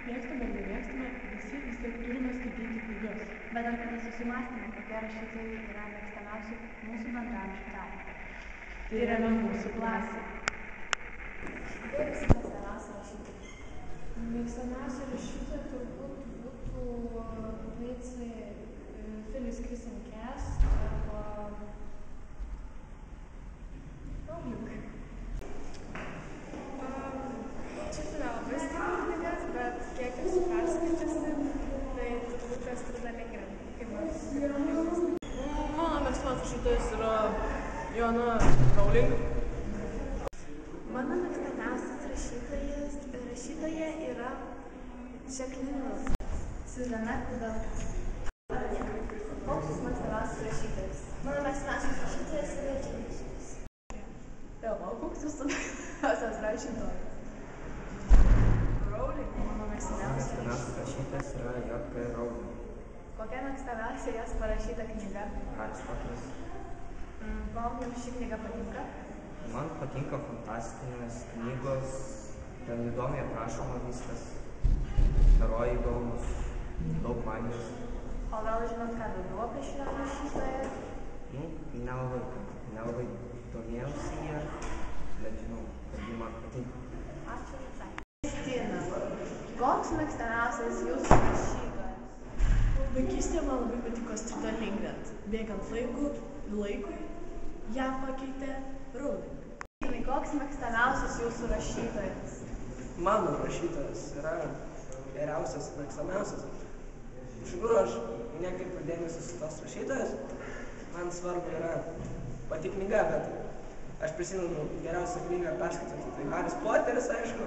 Mėgstame ar nemėgstame, visi vis tiek turime skaityti knygas. Bet ar kada susimąstėme, kokie rašytojai yra mėgstamiausi mūsų bendraamžių tarpe? Tai yra mūsų klasė. Kaip visi mėgstamiausi rašytojai? Mėgstamiausi rašytojai turbūt būtų Phyllis Christian Cass arba Rowling. Čia nelabai skaitau knygas, bet kiek esu perskaičiusi, tai turbūt Astrida Lindgren, kaip jaunesnė. Mano mėgstamas rašytojas yra Joanna Rowling. Mano mėgstamiausias rašytoja yra Jacqueline Wilson. Suzana Kubelka. Koks jūsų mėgstamiausias rašytojas? Mano mėgstamiausias rašytojas yra James Joyce. Vėl, koks jūsų mėgstamiausias rašytojas? Rowling. Mano Mėgstamiausias rašytojas yra J.K. Rowling. Kokia mėgstamiausia jos parašyta knyga? Haris Poteris. Kuom jums ši knyga patinka? Man patinka fantastinės knygos, ten įdomiai aprašoma viskas, herojai įdomus, daug magijos. O gal žinot, ką daugiau apie šitą rašytoją? Nelabai domėjausi jie, bet žinau, kad ji man patinka. Ačiū už atsakymą. Kristina, koks mėgstamiausias jūsų rašytojas? Vaikystėje man labai patiko Astrida Lindgren. Bėgant laikui, ją pakeitė Rowling. Koks mėgstamiausias jūsų rašytojas? Mano rašytojas yra geriausias, mėgstamiausias. Iš tikrųjų, aš nekreipiu dėmesį su tos rašytojas. Man svarbu yra pati knyga, bet aš prisimenu geriausią knygą perskaityti. Tai Haris Poteris, aišku,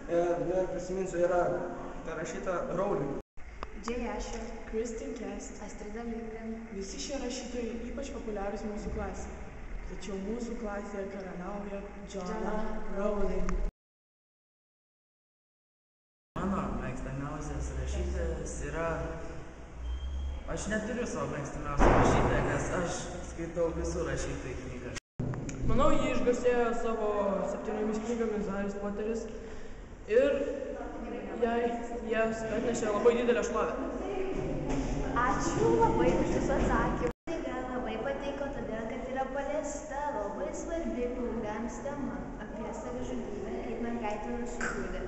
ir prisiminsiu yra rašyta Rowling. J. Asher, Christian Cass, Astrida Lindgren. visi šie rašytojai ypač populiarūs mūsų klasėje. Tačiau mūsų klasėje karaliauja Joanna Rowling. Mano mėgstamiausias rašytojas yra... Aš neturiu savo mėgstamiausią rašytoją, nes aš skaitau visų rašytojų knygas. Manau, jį išgarsėjo savo 7 knygomis Haris Poteris ir jas atnešė labai didelę šlovę. Ačiū labai už jūsų atsakymą. Knyga labai patiko, todėl kad yra paliesta labai svarbi paaugliams tema apie savižudybę, kaip mergaitė nusižudė.